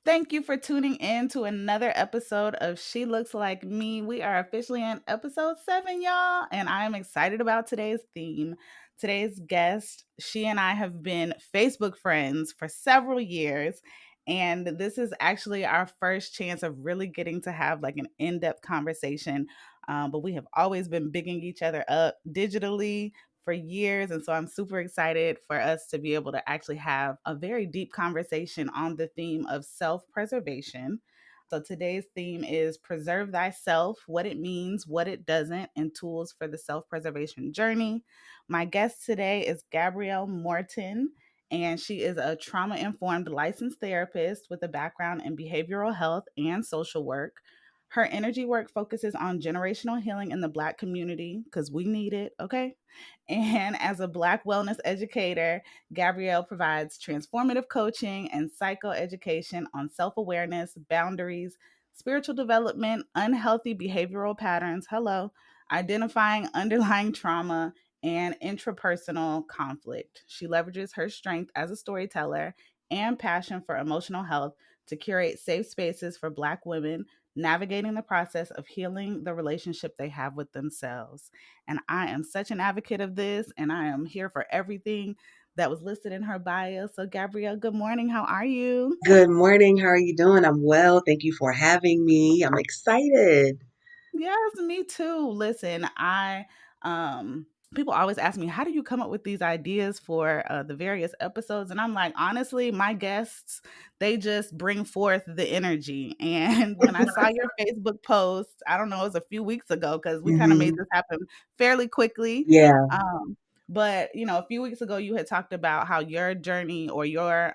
Thank you for tuning in to another episode of She Looks Like Me. We are officially in episode 7, y'all, and I am excited about today's theme. Today's guest, she and I have been Facebook friends for several years, and this is actually our first chance of really getting to have like an in depth conversation. But we have always been bigging each other up digitally for years. And so I'm super excited for us to be able to actually have a very deep conversation on the theme of self preservation. So today's theme is preserve thyself, what it means, what it doesn't, and tools for the self preservation journey. My guest today is Gabrielle Morton, and she is a trauma informed licensed therapist with a background in behavioral health and social work. Her energy work focuses on generational healing in the Black community because we need it, okay? And as a Black wellness educator, Gabrielle provides transformative coaching and psychoeducation on self awareness, boundaries, spiritual development, unhealthy behavioral patterns, hello, identifying underlying trauma, and intrapersonal conflict. She leverages her strength as a storyteller and passion for emotional health to curate safe spaces for Black women navigating the process of healing the relationship they have with themselves. And I am such an advocate of this, and I am here for everything that was listed in her bio. So, Gabrielle, good morning. How are you? Good morning. How are you doing? I'm well. Thank you for having me. I'm excited. Yes, me too. Listen, um people always ask me, how do you come up with these ideas for the various episodes? And I'm like, honestly, my guests, they just bring forth the energy. And when I saw your Facebook post, I don't know, it was a few weeks ago because we kind of made Hmm. this happen fairly quickly. Yeah. But a few weeks ago you had talked about how your journey or your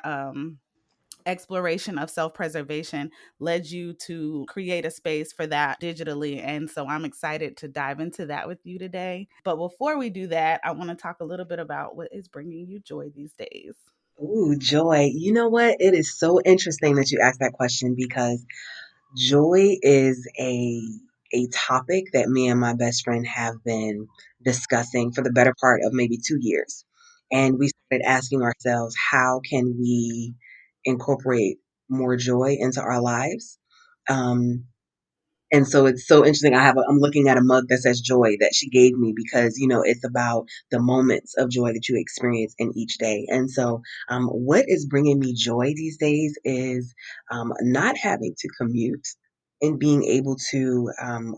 exploration of self preservation led you to create a space for that digitally. And so I'm excited to dive into that with you today. But before we do that, I want to talk a little bit about what is bringing you joy these days. Ooh, joy. You know what? It is so interesting that you asked that question because joy is a topic that me and my best friend have been discussing for the better part of maybe 2 years. And we started asking ourselves, how can we incorporate more joy into our lives? Um, And so it's so interesting. I'm looking at a mug that says joy that she gave me because, it's about the moments of joy that you experience in each day. And so, what is bringing me joy these days is not having to commute and being able to,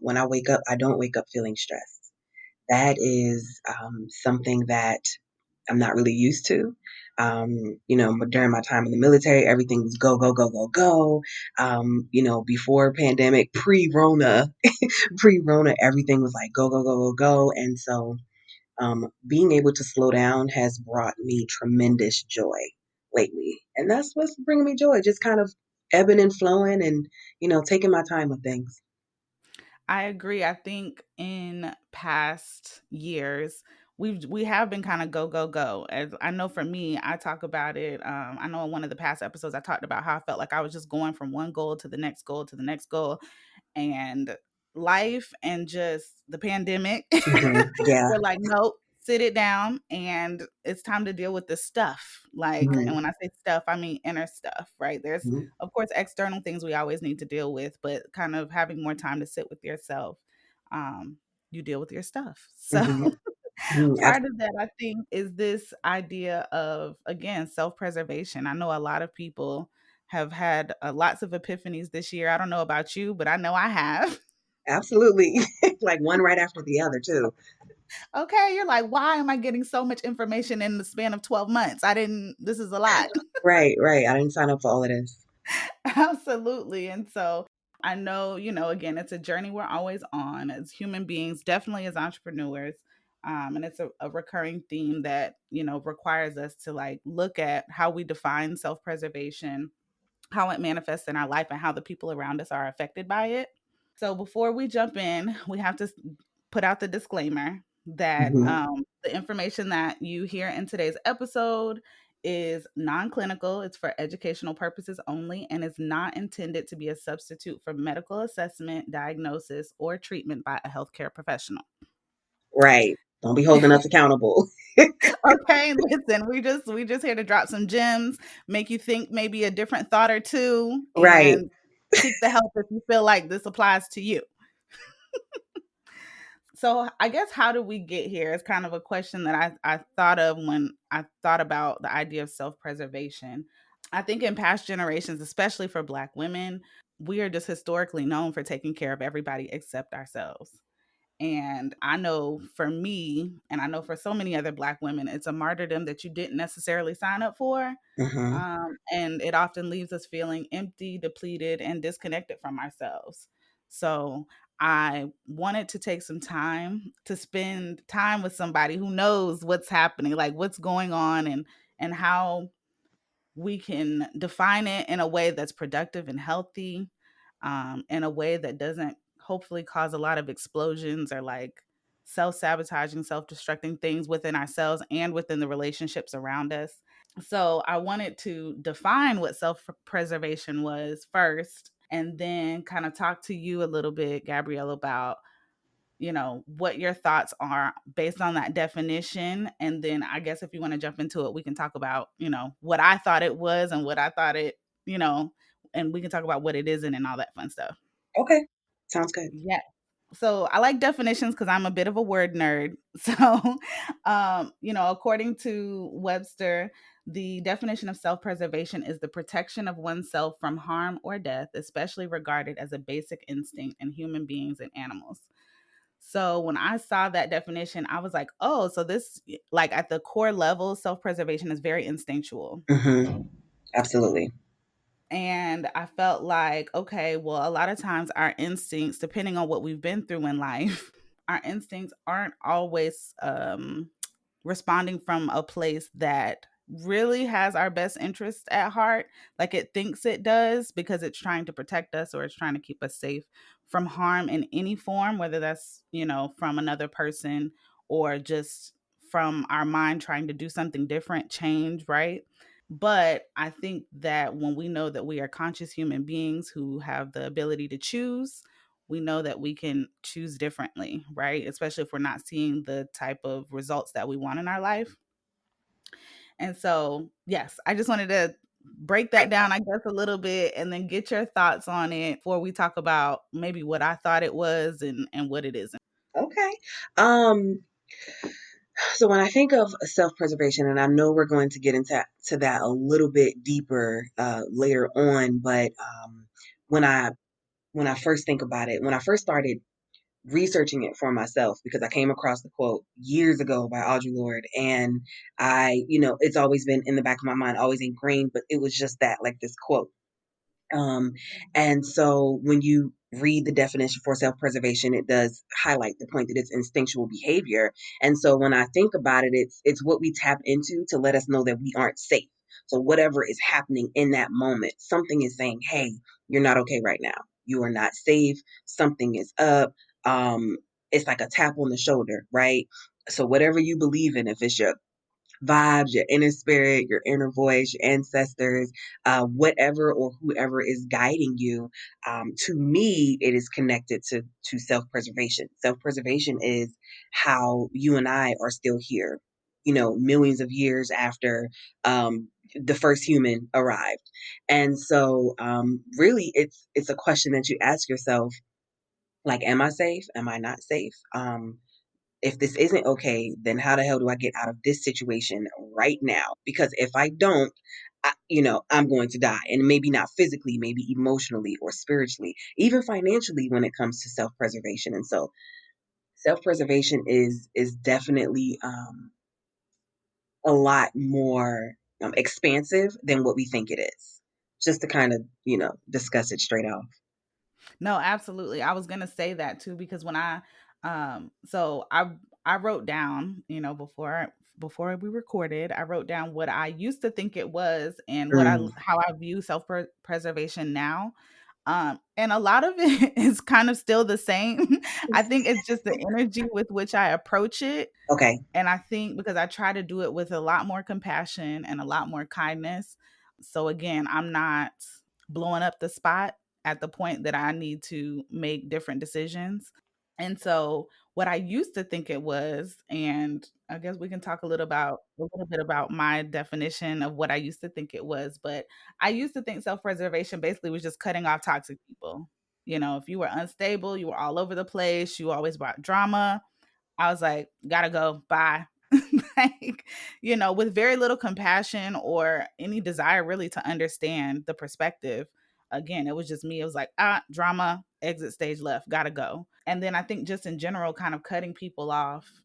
when I wake up, I don't wake up feeling stressed. That is something that I'm not really used to. But during my time in the military, everything was go, go, go, go, go. Before pandemic, pre-Rona, everything was like go, go, go, go, go. And so being able to slow down has brought me tremendous joy lately. And that's what's bringing me joy, just kind of ebbing and flowing and, taking my time with things. I agree. I think in past years, we have been kind of go go go. As I know for me, I talk about it. I know in one of the past episodes I talked about how I felt like I was just going from one goal to the next goal to the next goal, and life and just the pandemic Yeah. were like, nope, sit it down and it's time to deal with the stuff. Like, and Hmm. when I say stuff, I mean inner stuff, right? There's, of course, external things we always need to deal with, but kind of having more time to sit with yourself, um, you deal with your stuff. So, Hmm. Hmm. part of that, I think, is this idea of, again, self preservation. I know a lot of people have had lots of epiphanies this year. I don't know about you, but I know I have. Absolutely. Like one right after the other, too. Okay, you're like, why am I getting so much information in the span of 12 months? This is a lot. Right, right. I didn't sign up for all of this. Absolutely. And so I know, again, it's a journey we're always on as human beings, definitely as entrepreneurs. And it's a recurring theme that, requires us to like look at how we define self preservation, how it manifests in our life, and how the people around us are affected by it. So before we jump in, we have to put out the disclaimer that Hmm. the information that you hear in today's episode is non-clinical. It's for educational purposes only and is not intended to be a substitute for medical assessment, diagnosis, or treatment by a healthcare professional. Right. Don't be holding us accountable. Okay. hey, listen, we just here to drop some gems, make you think maybe a different thought or two, Right. and seek the help if you feel like this applies to you. So I guess how did we get here is kind of a question that I thought of when I thought about the idea of self-preservation. I think in past generations, especially for Black women, we are just historically known for taking care of everybody except ourselves. And I know for me, and I know for so many other Black women, it's a martyrdom that you didn't necessarily sign up for. Hmm. And it often leaves us feeling empty, depleted, and disconnected from ourselves. So I wanted to take some time to spend time with somebody who knows what's happening, like what's going on, and how we can define it in a way that's productive and healthy, in a way that doesn't hopefully cause a lot of explosions or like self sabotaging, self destructing things within ourselves and within the relationships around us. So I wanted to define what self preservation was first, and then kind of talk to you a little bit, Gabrielle, about what your thoughts are based on that definition. And then I guess if you want to jump into it, we can talk about what I thought it was and what I thought it you know and we can talk about what it isn't and all that fun stuff. Okay. Sounds good. Yeah. So I like definitions because I'm a bit of a word nerd. So according to Webster, the definition of self-preservation is the protection of oneself from harm or death, especially regarded as a basic instinct in human beings and animals. So when I saw that definition, I was like, oh, so this, like at the core level, self preservation is very instinctual. Hmm. Absolutely. And I felt like, okay, well, a lot of times our instincts, depending on what we've been through in life, our instincts aren't always responding from a place that really has our best interests at heart, like it thinks it does, because it's trying to protect us or it's trying to keep us safe from harm in any form, whether that's from another person or just from our mind trying to do something different, change, right? But I think that when we know that we are conscious human beings who have the ability to choose, we know that we can choose differently, right? Especially if we're not seeing the type of results that we want in our life. And so, yes, I just wanted to break that down, I guess, a little bit and then get your thoughts on it before we talk about maybe what I thought it was and what it isn't. Okay. Um, so when I think of self-preservation, and I know we're going to get into that a little bit deeper later on, but when I when I first think about it, when I first started researching it for myself, because I came across the quote years ago by Audre Lorde, and it's always been in the back of my mind, always ingrained, but it was just that, like this quote. Um, and so when you read the definition for self-preservation, it does highlight the point that it's instinctual behavior. And so when I think about it, it's what we tap into to let us know that we aren't safe. So whatever is happening in that moment, something is saying, "Hey, you're not okay right now. You are not safe. Something is up." It's like a tap on the shoulder, right? So whatever you believe in, if it's your vibes, your inner spirit, your inner voice, your ancestors, whatever or whoever is guiding you. To me, it is connected to self preservation. Self preservation is how you and I are still here. Millions of years after the first human arrived, and so really, it's a question that you ask yourself, like, am I safe? Am I not safe? If this isn't okay, then how the hell do I get out of this situation right now? Because if I don't, I'm going to die. And maybe not physically, maybe emotionally or spiritually, even financially when it comes to self preservation. And so self preservation is definitely a lot more expansive than what we think it is. Just to kind of, discuss it straight off. No, absolutely. I was gonna say that too because when so I wrote down, before we recorded, I wrote down what I used to think it was and Mm, how I view preservation now. And a lot of it is kind of still the same. I think it's just the energy with which I approach it. okay. And I think because I try to do it with a lot more compassion and a lot more kindness. So again, I'm not blowing up the spot at the point that I need to make different decisions. And so what I used to think it was, and I guess we can talk a little bit about my definition of what I used to think it was, but I used to think self-preservation basically was just cutting off toxic people. You know, if you were unstable, you were all over the place, you always brought drama, I was like, gotta go, bye. Like, you know, with very little compassion or any desire really to understand the perspective. Again, it was just me. It was like, drama, exit stage left, gotta go. And then I think just in general, kind of cutting people off,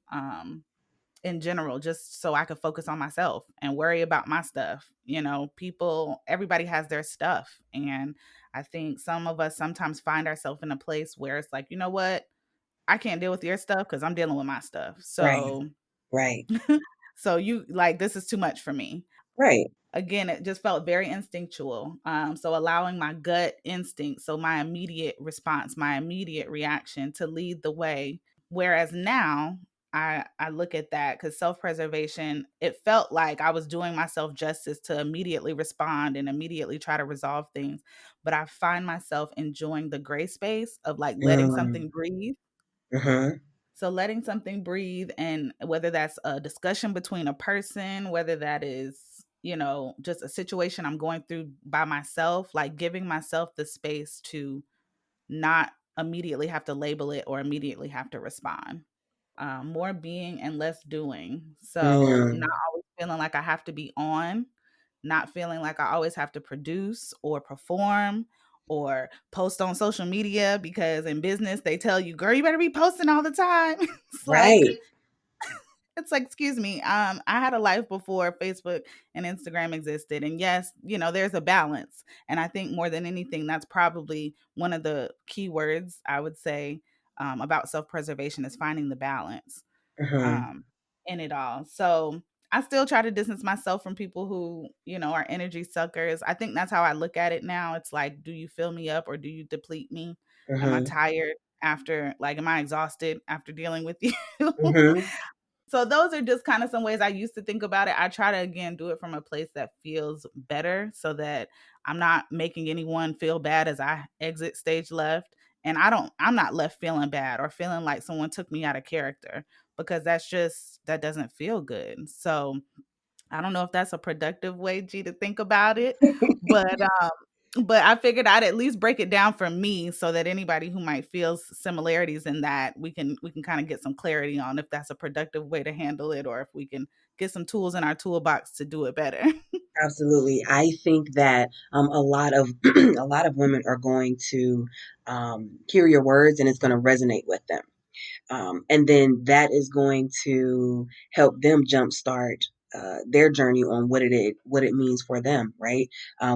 in general, just so I could focus on myself and worry about my stuff. You know, people, everybody has their stuff. And I think some of us sometimes find ourselves in a place where it's like, you know what? I can't deal with your stuff because I'm dealing with my stuff. Right, So, right, so you like this is too much for me. right. Again, it just felt very instinctual. So allowing my gut instinct, so my immediate response, my immediate reaction to lead the way. Whereas now I look at that because self-preservation, it felt like I was doing myself justice to immediately respond and immediately try to resolve things. But I find myself enjoying the gray space of like letting Mm, something breathe. mhm, So letting something breathe, and whether that's a discussion between a person, whether that is, you know, just a situation I'm going through by myself, like giving myself the space to not immediately have to label it or immediately have to respond. More being and less doing. So not mm, always feeling like I have to be on, not feeling like I always have to produce or perform or post on social media because in business they tell you, girl, you better be posting all the time. It's like, right. excuse me, I had a life before Facebook and Instagram existed, and yes, you know, there's a balance, and I think more than anything that's probably one of the key words I would say, about self-preservation, is finding the balance, Mhm, um, in it all. So I still try to distance myself from people who, you know, are energy suckers. I think that's how I look at it now. It's like, do you fill me up or do you deplete me? Am I mhm, tired after, like, am I exhausted after dealing with you? mhm. So those are just kind of some ways I used to think about it. I try to again do it from a place that feels better so that I'm not making anyone feel bad as I exit stage left. And I'm not left feeling bad or feeling like someone took me out of character, because that doesn't feel good. So I don't know if that's a productive way, G, to think about it, but but I figured I'd at least break it down for me so that anybody who might feel similarities in that, we can kind of get some clarity on if that's a productive way to handle it or if we can get some tools in our toolbox to do it better. Absolutely. I think that a lot of a lot of women are going to hear your words and it's going to resonate with them. And then that is going to help them jumpstart their journey on what it means for them, right?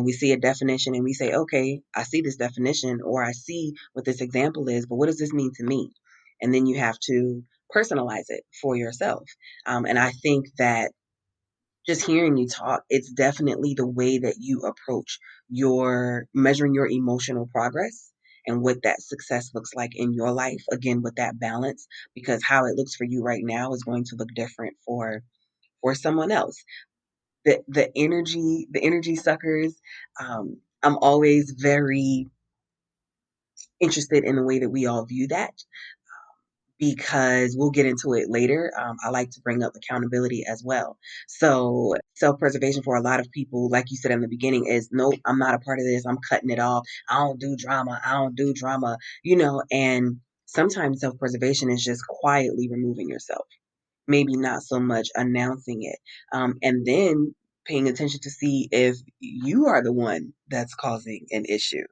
We see a definition and we say, okay, I see this definition or I see what this example is, but what does this mean to me? And then you have to personalize it for yourself. And I think that just hearing you talk, it's definitely the way that you approach your measuring your emotional progress and what that success looks like in your life. Again, with that balance, because how it looks for you right now is going to look different for someone else. The energy suckers. I'm always very interested in the way that we all view that because we'll get into it later. I like to bring up accountability as well. So, self preservation for a lot of people, like you said in the beginning, is nope, I'm not a part of this. I'm cutting it off. I don't do drama. I don't do drama, and sometimes self preservation is just quietly removing yourself, maybe not so much announcing it. And then paying attention to see if you are the one that's causing an issue.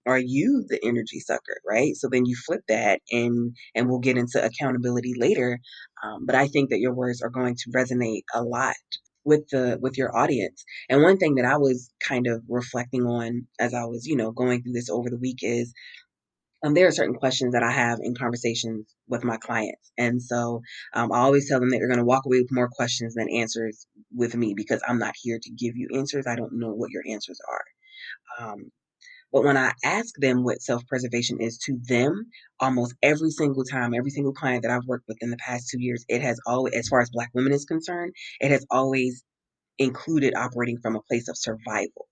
Are you the energy sucker, right? So then you flip that and we'll get into accountability later. But I think that your words are going to resonate a lot with your audience. And one thing that I was kind of reflecting on as I was, going through this over the week is there are certain questions that I have in conversations with my clients. And so I always tell them that you're going to walk away with more questions than answers with me because I'm not here to give you answers. I don't know what your answers are. But when I ask them what self preservation is to them, almost every single time, every single client that I've worked with in the past 2 years, it has always, as far as Black women is concerned, it has always included operating from a place of survival.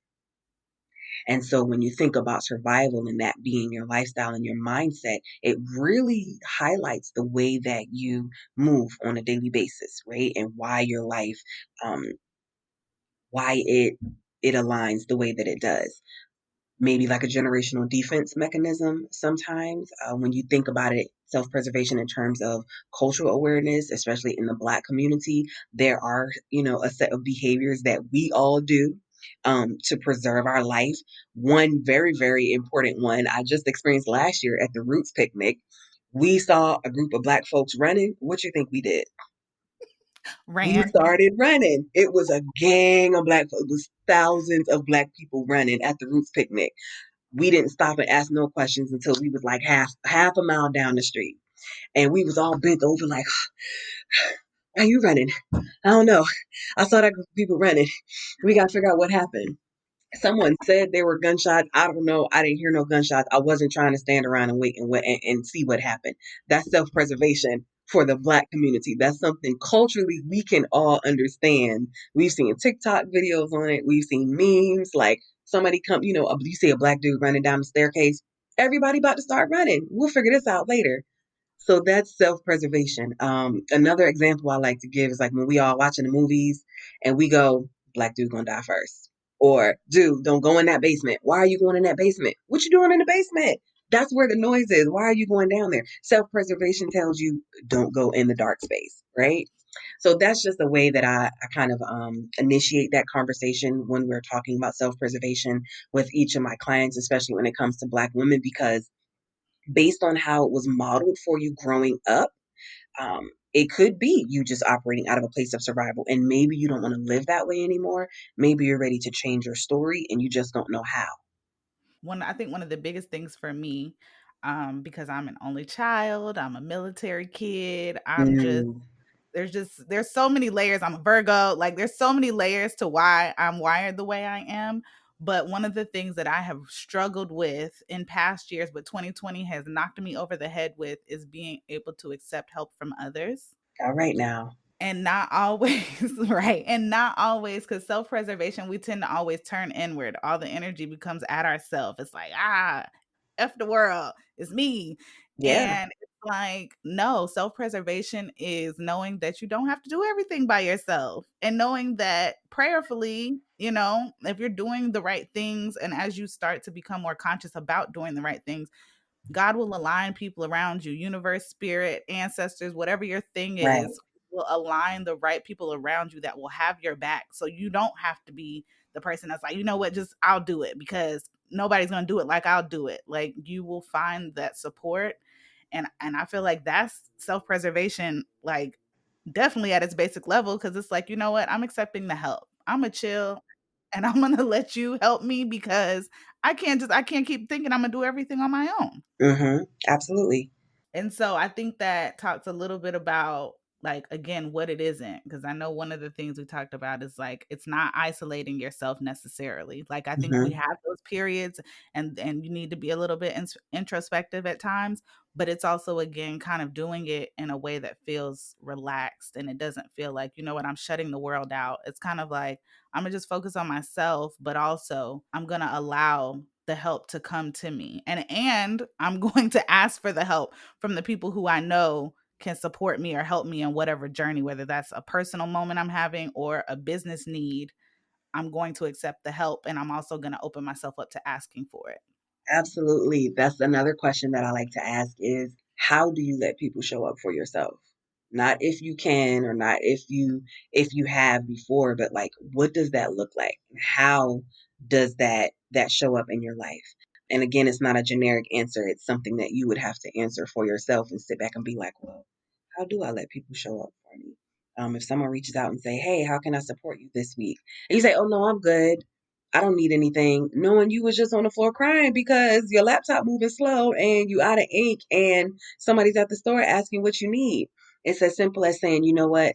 And so when you think about survival and that being your lifestyle and your mindset, it really highlights the way that you move on a daily basis, right? And why your life, um, why it aligns the way that it does. Maybe like a generational defense mechanism sometimes when you think about it, self-preservation in terms of cultural awareness, especially in the Black community. There are, a set of behaviors that we all do to preserve our life. One very, very important one I just experienced last year at the Roots picnic. We saw a group of Black folks running. What you think we did? We Ran. started running. It was a gang of Black folks. It was thousands of Black people running at the Roots picnic. We didn't stop and ask no questions until we was like half a mile down the street. And we was all bent over like, why are you running? I don't know. I saw that group of people running. We got to figure out what happened. Someone said there were gunshots. I don't know. I didn't hear no gunshots. I wasn't trying to stand around and wait and see what happened. That's self-preservation for the Black community. That's something culturally we can all understand. We've seen TikTok videos on it. We've seen memes like somebody come, you see a Black dude running down the staircase. Everybody about to start running. We'll figure this out later. So that's self-preservation. Another example I like to give is like when we all watching the movies and we go, Black dude gonna die first. Or, dude, don't go in that basement. Why are you going in that basement? What you doing in the basement? That's where the noise is. Why are you going down there? Self-preservation tells you don't go in the dark space, right? So that's just the way that I kind of initiate that conversation when we're talking about self-preservation with each of my clients, especially when it comes to Black women, because based on how it was modeled for you growing up, it could be you just operating out of a place of survival. And maybe you don't want to live that way anymore. Maybe you're ready to change your story and you just don't know how. I think one of the biggest things for me, because I'm an only child, I'm a military kid, Mm, there's so many layers. I'm a Virgo. Like there's so many layers to why I'm wired the way I am. But one of the things that I have struggled with in past years, but 2020 has knocked me over the head with, is being able to accept help from others. all right now. And not always, right? And not always, because self preservation, we tend to always turn inward. All the energy becomes at ourselves. It's like, F the world, it's me. Yeah. And it's like, no, self preservation is knowing that you don't have to do everything by yourself and knowing that prayerfully, if you're doing the right things and as you start to become more conscious about doing the right things, God will align people around you, universe, spirit, ancestors, whatever your thing Right. is, will align the right people around you that will have your back. So you don't have to be the person that's like, you know what, just I'll do it because nobody's going to do it like I'll do it. Like you will find that support. And I feel like that's self-preservation, like definitely at its basic level, because it's like, you know what, I'm accepting the help. I'm a chill and I'm gonna let you help me because I can't keep thinking I'm gonna do everything on my own. Mm-hmm. Absolutely. And so I think that talks a little bit about, like, again, what it isn't, because I know one of the things we talked about is like it's not isolating yourself necessarily. Like I think we Mm-hmm. have those periods and you need to be a little bit introspective at times, but it's also again kind of doing it in a way that feels relaxed and it doesn't feel like, you know what, I'm shutting the world out. It's kind of like I'm gonna just focus on myself, but also I'm gonna allow the help to come to me. And I'm going to ask for the help from the people who I know can support me or help me in whatever journey, whether that's a personal moment I'm having or a business need. I'm going to accept the help and I'm also going to open myself up to asking for it. Absolutely. That's another question that I like to ask is how do you let people show up for yourself? Not if you can or not if you have before, but like what does that look like? How does that show up in your life? And again, it's not a generic answer. It's something that you would have to answer for yourself and sit back and be like, well, how do I let people show up for me? If someone reaches out and say, hey, how can I support you this week? And you say, oh no, I'm good. I don't need anything. Knowing you was just on the floor crying because your laptop moving slow and you out of ink and somebody's at the store asking what you need. It's as simple as saying, you know what?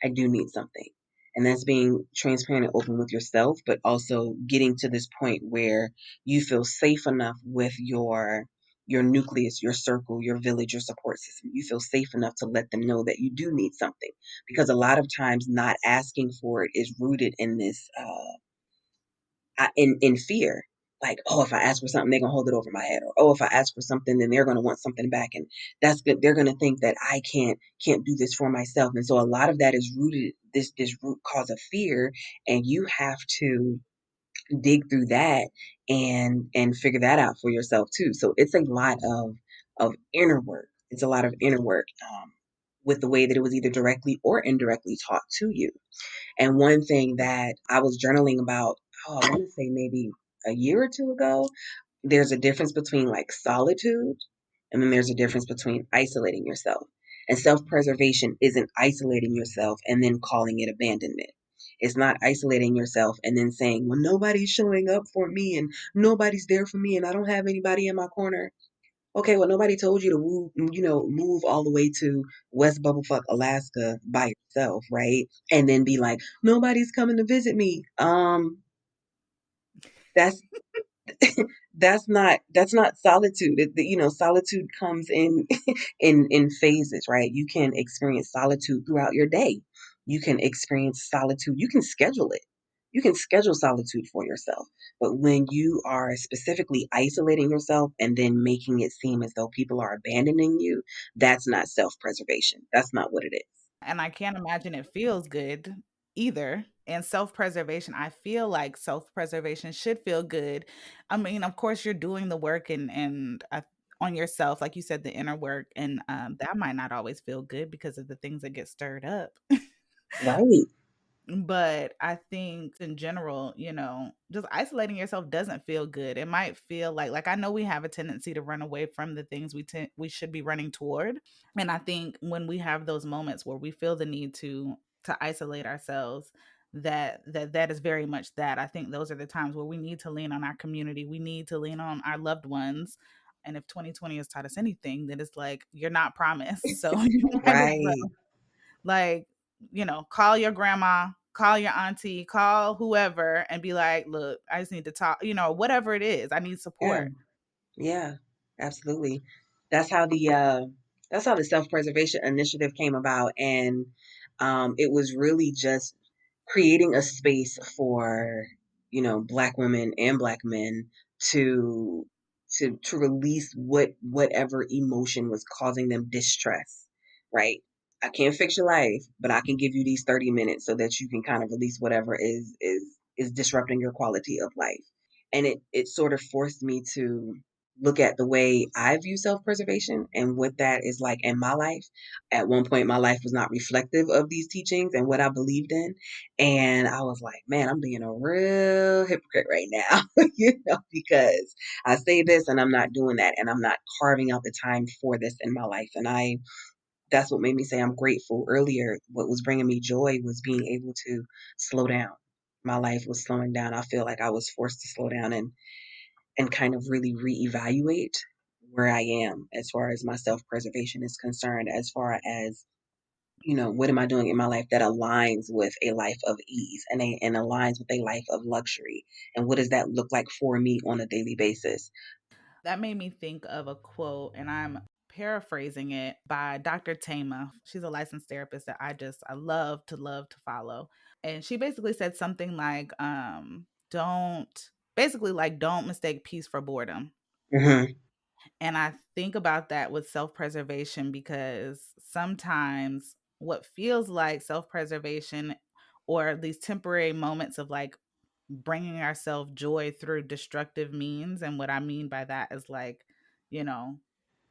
I do need something. And that's being transparent and open with yourself, but also getting to this point where you feel safe enough with your nucleus, your circle, your village, your support system. You feel safe enough to let them know that you do need something. Because a lot of times not asking for it is rooted in this in fear. Like, oh, if I ask for something, they're gonna hold it over my head, or oh, if I ask for something, then they're gonna want something back, and that's good. They're gonna think that I can't do this for myself, and so a lot of that is rooted this root cause of fear, and you have to dig through that and figure that out for yourself too. So it's a lot of inner work. It's a lot of inner work with the way that it was either directly or indirectly taught to you. And one thing that I was journaling about, oh, I want to say maybe a year or two ago, there's a difference between like solitude and then there's a difference between isolating yourself. And self preservation isn't isolating yourself and then calling it abandonment. It's not isolating yourself and then saying, well, nobody's showing up for me and nobody's there for me and I don't have anybody in my corner. Okay, well, nobody told you to move all the way to West Bubblefuck, Alaska by yourself, right? And then be like, nobody's coming to visit me. That's that's not solitude. Solitude comes in in phases, right? You can experience solitude throughout your day. You can experience solitude. You can schedule it. You can schedule solitude for yourself. But when you are specifically isolating yourself and then making it seem as though people are abandoning you, that's not self-preservation. That's not what it is. And I can't imagine it feels good either. And self-preservation, I feel like self-preservation should feel good. I mean, of course, you're doing the work and on yourself, like you said, the inner work, and that might not always feel good because of the things that get stirred up. Right. But I think in general, just isolating yourself doesn't feel good. It might feel like I know we have a tendency to run away from the things we should be running toward. And I think when we have those moments where we feel the need to isolate ourselves, that is very much that. I think those are the times where we need to lean on our community. We need to lean on our loved ones. And if 2020 has taught us anything, then it's like you're not promised. So you might as Right. well, like, call your grandma, call your auntie, call whoever and be like, look, I just need to talk, whatever it is. I need Yeah. support. Yeah, absolutely. That's how the self-preservation initiative came about, and it was really just creating a space for Black women and Black men to to release whatever emotion was causing them distress. Right. I can't fix your life, but I can give you these 30 minutes so that you can kind of release whatever is disrupting your quality of life. And it sort of forced me to look at the way I view self preservation and what that is like in my life. At one point, my life was not reflective of these teachings and what I believed in. And I was like, man, I'm being a real hypocrite right now, because I say this and I'm not doing that. And I'm not carving out the time for this in my life. And that's what made me say I'm grateful earlier. What was bringing me joy was being able to slow down. My life was slowing down. I feel like I was forced to slow down and kind of really reevaluate where I am as far as my self preservation is concerned, as far as, what am I doing in my life that aligns with a life of ease and aligns with a life of luxury? And what does that look like for me on a daily basis? That made me think of a quote, and I'm paraphrasing it by Dr. Tama. She's a licensed therapist that I love to follow. And she basically said something like, don't mistake peace for boredom. Hmm. And I think about that with self preservation because sometimes what feels like self preservation or these temporary moments of like bringing ourselves joy through destructive means. And what I mean by that is like, you know,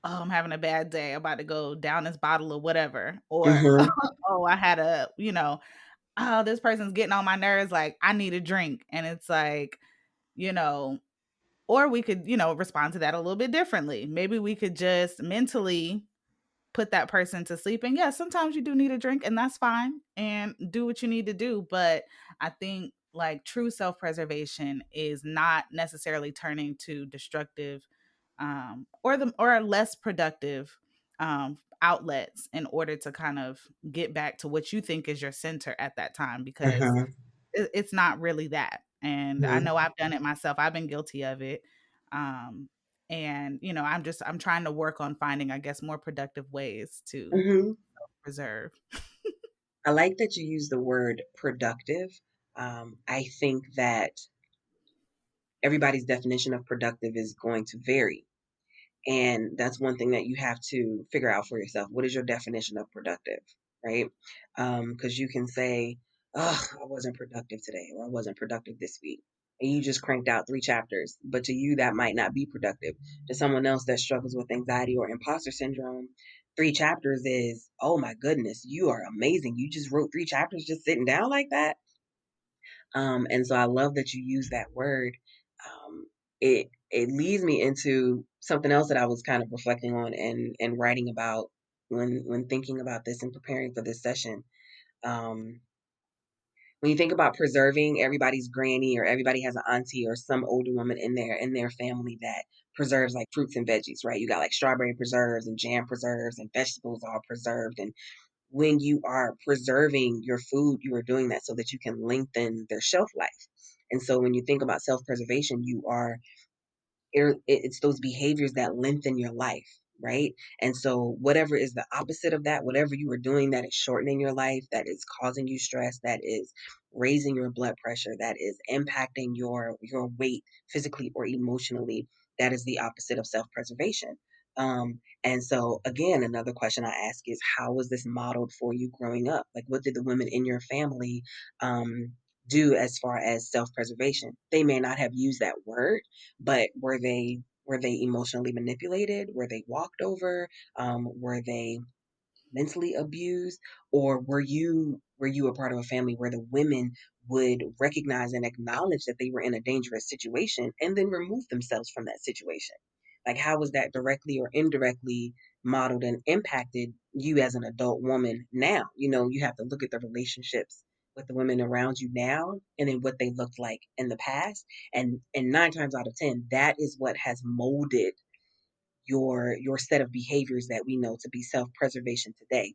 oh, I'm having a bad day. I'm about to go down this bottle of whatever. Or, Hmm. oh, I had oh, this person's getting on my nerves. Like, I need a drink. And it's like, you know, or we could, respond to that a little bit differently. Maybe we could just mentally put that person to sleep. And yeah, sometimes you do need a drink, and that's fine. And do what you need to do. But I think like true self preservation is not necessarily turning to destructive or less productive outlets in order to kind of get back to what you think is your center at that time, because Hmm. it's not really that. And I know I've done it myself. I've been guilty of it. Um, and I'm trying to work on finding, I guess, more productive ways to Hmm. preserve. I like that you use the word productive. I think that everybody's definition of productive is going to vary. And that's one thing that you have to figure out for yourself. What is your definition of productive, right? Because you can say, "Oh, I wasn't productive today," or "I wasn't productive this week," and you just cranked out 3 chapters. But to you, that might not be productive. To someone else that struggles with anxiety or imposter syndrome, 3 chapters is, "Oh my goodness, you are amazing. You just wrote 3 chapters just sitting down like that." And so I love that you use that word. It leads me into something else that I was kind of reflecting on and writing about when thinking about this and preparing for this session. Um, when you think about preserving, everybody's granny or everybody has an auntie or some older woman in their family that preserves like fruits and veggies, right? You got like strawberry preserves and jam preserves and vegetables all preserved. And when you are preserving your food, you are doing that so that you can lengthen their shelf life. And so when you think about self preservation, you are it's those behaviors that lengthen your life, right? And so whatever is the opposite of that, whatever you are doing that is shortening your life, that is causing you stress, that is raising your blood pressure, that is impacting your weight physically or emotionally, that is the opposite of self-preservation. And so again, another question I ask is, how was this modeled for you growing up? Like, what did the women in your family um do as far as self-preservation? They may not have used that word, but were they emotionally manipulated? Were they walked over? Were they mentally abused, or were you a part of a family where the women would recognize and acknowledge that they were in a dangerous situation and then remove themselves from that situation? Like, how was that directly or indirectly modeled and impacted you as an adult woman now? You have to look at the relationships with the women around you now and then what they looked like in the past. And 9 times out of 10, that is what has molded your set of behaviors that we know to be self-preservation today.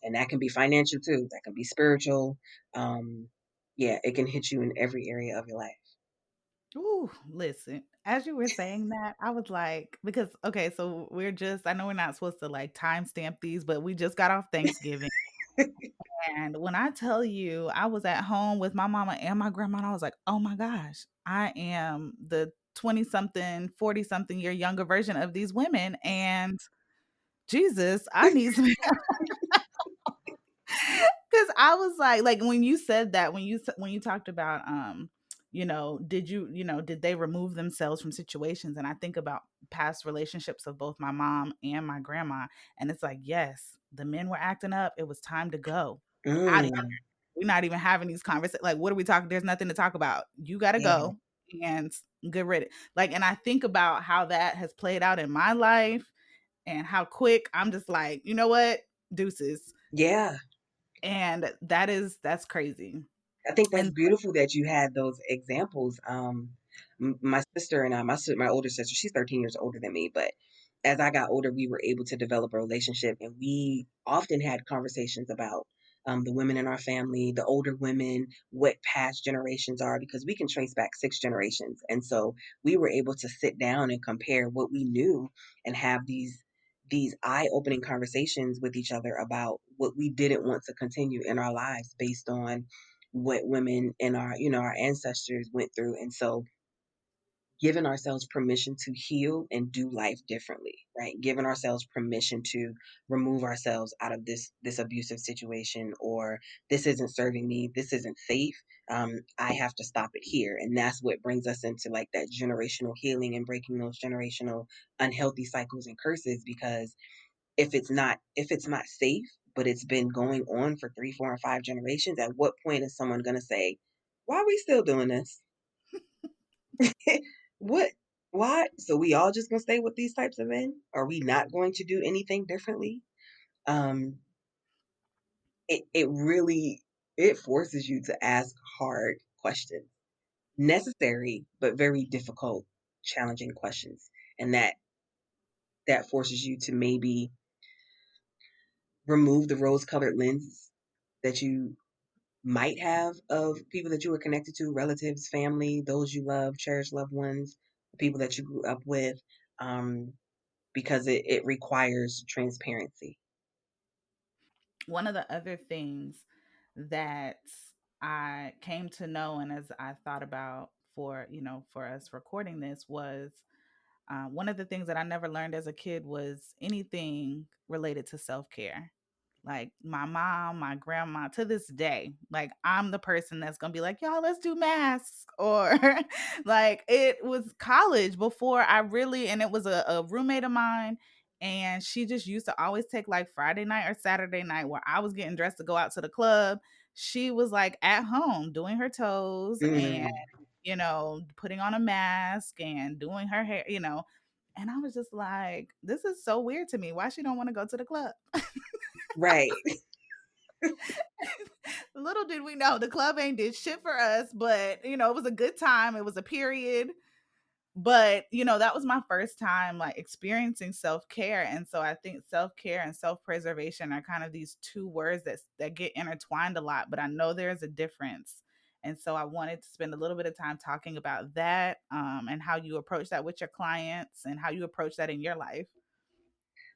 And that can be financial too, that can be spiritual. Yeah, it can hit you in every area of your life. Ooh, listen, as you were saying that, I was like, because okay, so I know we're not supposed to like timestamp these, but we just got off Thanksgiving. And when I tell you I was at home with my mama and my grandma, and I was like, oh my gosh, I am the 20 something, 40 something year younger version of these women. And Jesus, I need some. 'Cause I was like when you said that, when you talked about, did they remove themselves from situations? And I think about past relationships of both my mom and my grandma, and it's like, yes, the men were acting up. It was time to go. Out of here. Mm, We're not even having these conversations. Like, what are we talking? There's nothing to talk about. You gotta yeah, go and get rid of. Like, and I think about how that has played out in my life and how quick I'm just like, you know what? Deuces. yeah. And that's crazy. I think that's And beautiful that you had those examples. My sister and I, my older sister, she's 13 years older than me, but as I got older, we were able to develop a relationship, and we often had conversations about the women in our family, the older women, what past generations are, because we can trace back 6 generations, and so we were able to sit down and compare what we knew and have these eye-opening conversations with each other about what we didn't want to continue in our lives based on what women in our ancestors went through. And so giving ourselves permission to heal and do life differently, right? Giving ourselves permission to remove ourselves out of this abusive situation, or this isn't serving me, this isn't safe. I have to stop it here. And that's what brings us into like that generational healing and breaking those generational unhealthy cycles and curses. Because if it's not safe, but it's been going on for 3, 4, and 5 generations, at what point is someone gonna say, "Why are we still doing this? What? Why? So we all just gonna stay with these types of men? Are we not going to do anything differently?" Um, it really it forces you to ask hard questions, necessary but very difficult, challenging questions, and that forces you to maybe remove the rose-colored lens that you might have of people that you were connected to, relatives, family, those you love, cherished loved ones, people that you grew up with, um, because it requires transparency. one of the other things that I came to know, and as I thought about for, for us recording this was one of the things that I never learned as a kid was anything related to self care. Like my mom, my grandma, to this day, like I'm the person that's gonna be like, y'all, let's do masks. Or like it was college before I really, and it was a roommate of mine. And she just used to always take like Friday night or Saturday night where I was getting dressed to go out to the club. She was like at home doing her toes and, Mm, putting on a mask and doing her hair, and I was just like, this is so weird to me. Why she don't want to go to the club? right. Little did we know the club ain't did shit for us, but it was a good time. It was a period. But that was my first time like experiencing self-care. And so I think self-care and self-preservation are kind of these two words that get intertwined a lot, but I know there's a difference. And so I wanted to spend a little bit of time talking about that, and how you approach that with your clients and how you approach that in your life.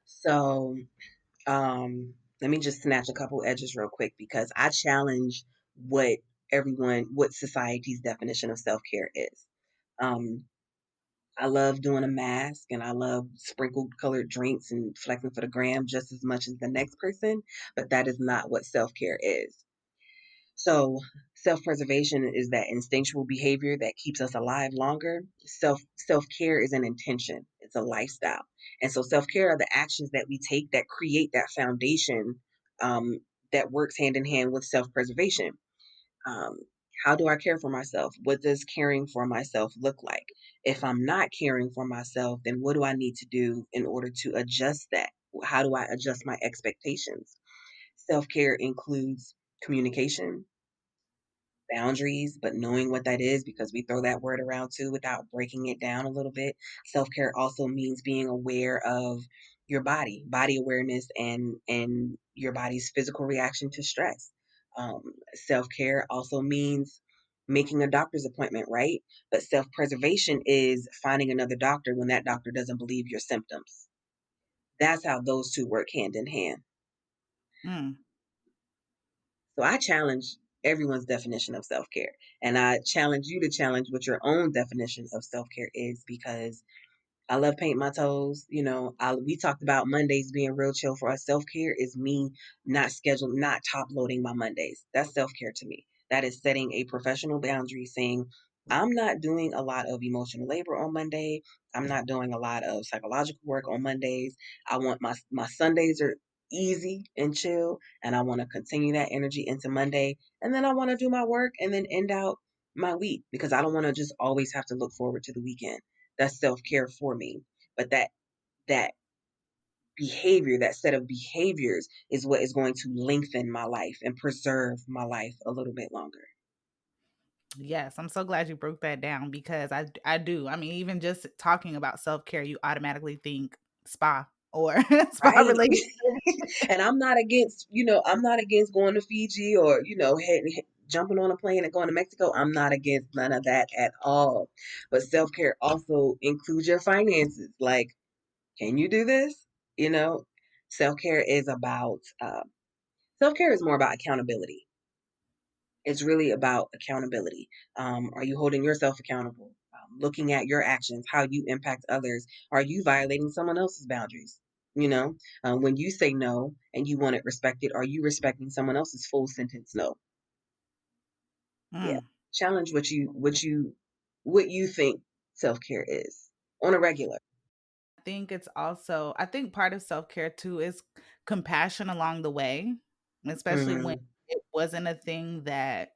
So, let me just snatch a couple edges real quick because I challenge what what society's definition of self care is. Um, I love doing a mask and I love sprinkled colored drinks and flexing for the gram just as much as the next person, but that is not what self care is. So, self preservation is that instinctual behavior that keeps us alive longer. Self care is an intention, it's a lifestyle. And so, self care are the actions that we take that create that foundation, um, that works hand in hand with self preservation. Um, how do I care for myself? What does caring for myself look like? If I'm not caring for myself, then what do I need to do in order to adjust that? How do I adjust my expectations? Self care includes communication, boundaries, but knowing what that is because we throw that word around too without breaking it down a little bit. Self care also means being aware of your body awareness, and your body's physical reaction to stress. Self care also means making a doctor's appointment, right? But self preservation is finding another doctor when that doctor doesn't believe your symptoms. That's how those two work hand in hand. Mm. So I challenge everyone's definition of self care. And I challenge you to challenge what your own definition of self care is because I love painting my toes. We talked about Mondays being real chill for us. Self care is me not top loading my Mondays. That's self care to me. That is setting a professional boundary saying, I'm not doing a lot of emotional labor on Monday. I'm not doing a lot of psychological work on Mondays. I want my Sundays are easy and chill, and I want to continue that energy into Monday. And then I want to do my work and then end out my week because I don't want to just always have to look forward to the weekend. That's self-care for me. But that behavior, that set of behaviors is what is going to lengthen my life and preserve my life a little bit longer. Yes, I'm so glad you broke that down because I do. I mean, even just talking about self-care, you automatically think spa or spa Right. related. And I'm not against going to Fiji or, jumping on a plane and going to Mexico. I'm not against none of that at all. But self-care also includes your finances. Like, can you do this? You know, self-care is about self-care is more about accountability. It's really about accountability. Are you holding yourself accountable? Looking at your actions, how you impact others. Are you violating someone else's boundaries? When you say no and you want it respected, are you respecting someone else's full sentence no? Yeah. Mm. Challenge what you think self care is on a regular. I think part of self-care too is compassion along the way, especially when Mm-hmm. it wasn't a thing that,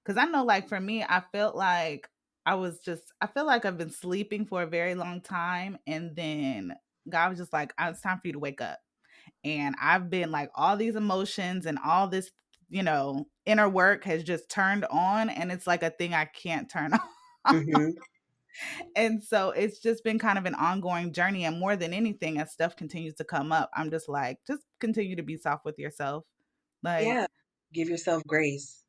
because I know like for me, I feel like I've been sleeping for a very long time, and then God was just like, It's time for you to wake up." And I've been like all these emotions and all this, inner work has just turned on, and it's like a thing I can't turn off. Mm-hmm. And so it's just been kind of an ongoing journey. And more than anything, as stuff continues to come up, I'm just like, just continue to be soft with yourself. Yeah. Like, Give yourself grace.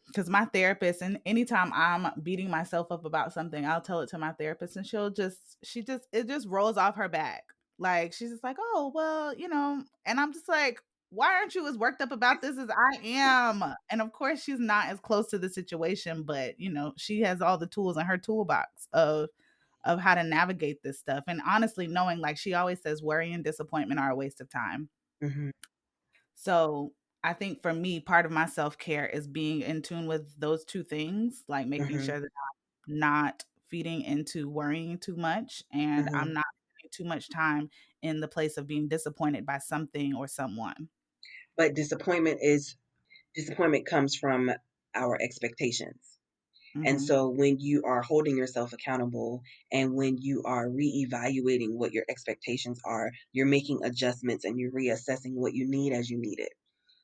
because my therapist, and anytime I'm beating myself up about something, I'll tell it to my therapist, and it just rolls off her back. Like, she's just like, oh, well, and I'm just like, why aren't you as worked up about this as I am? And of course, she's not as close to the situation, but she has all the tools in her toolbox of how to navigate this stuff. And honestly, knowing, like she always says, worry and disappointment are a waste of time. Mhm. So I think for me, part of my self care is being in tune with those two things, like making Mhm. sure that I'm not feeding into worrying too much and I'm Mhm. not spending too much time in the place of being disappointed by something or someone. But disappointment comes from our expectations. And Hmm. so when you are holding yourself accountable and when you are reevaluating what your expectations are, you're making adjustments and you're reassessing what you need as you need it.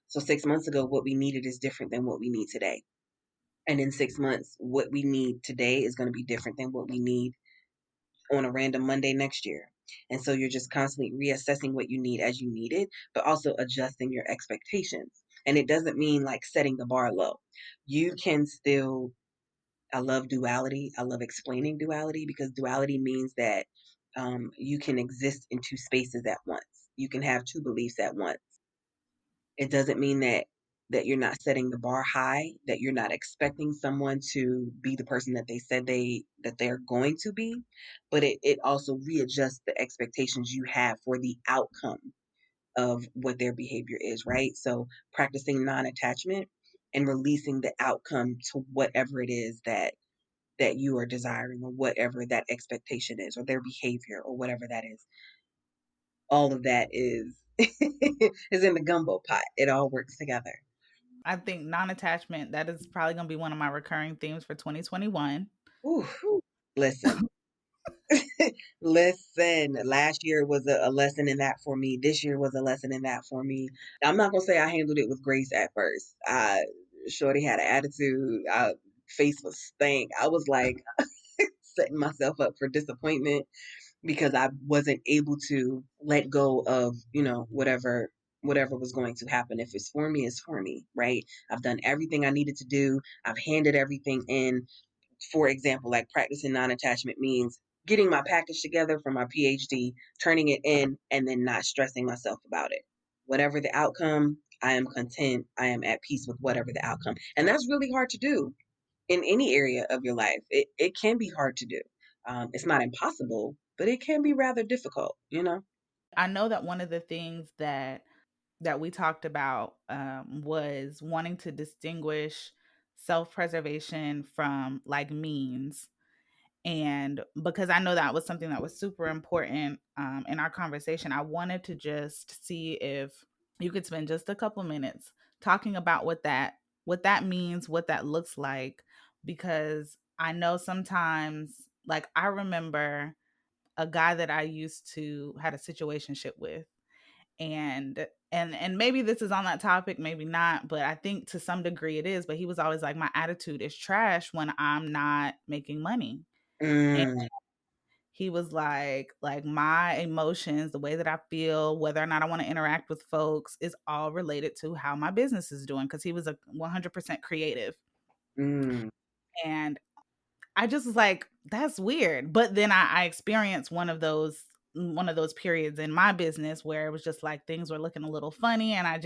So 6 months ago, what we needed is different than what we need today. And in 6 months, what we need today is going to be different than what we need on a random Monday next year. And so you're just constantly reassessing what you need as you need it, but also adjusting your expectations. And it doesn't mean like setting the bar low. You can still, I love duality. I love explaining duality because duality means that you can exist in two spaces at once. You can have two beliefs at once. It doesn't mean that you're not setting the bar high, that you're not expecting someone to be the person that they said they're going to be, but it also readjusts the expectations you have for the outcome of what their behavior is, right? So practicing non-attachment and releasing the outcome to whatever it is that you are desiring or whatever that expectation is or their behavior or whatever that is. All of that is is in the gumbo pot. It all works together. I think non-attachment, that is probably going to be one of my recurring themes for 2021. Ooh, listen, listen. Last year was a lesson in that for me. This year was a lesson in that for me. I'm not gonna say I handled it with grace at first. Shorty had an attitude. Face was stank. I was like setting myself up for disappointment because I wasn't able to let go of whatever was going to happen. If it's for me, it's for me, right? I've done everything I needed to do. I've handed everything in. For example, like practicing non-attachment means getting my package together for my PhD, turning it in, and then not stressing myself about it. Whatever the outcome, I am content. I am at peace with whatever the outcome. And that's really hard to do in any area of your life. It can be hard to do. It's not impossible, but it can be rather difficult, you know? I know that one of the things that we talked about was wanting to distinguish self-preservation from like means. And because I know that was something that was super important in our conversation, I wanted to just see if you could spend just a couple minutes talking about what that means, what that looks like, because I know sometimes, like I remember a guy that I used to had a situationship with, and maybe this is on that topic, maybe not, but I think to some degree it is. But he was always like, my attitude is trash when I'm not making money. Mm, He was like my emotions, the way that I feel, whether or not I want to interact with folks is all related to how my business is doing, because he was a 100% creative. mm, And I just was like, that's weird. But then I experienced one of those periods in my business where it was just like things were looking a little funny and I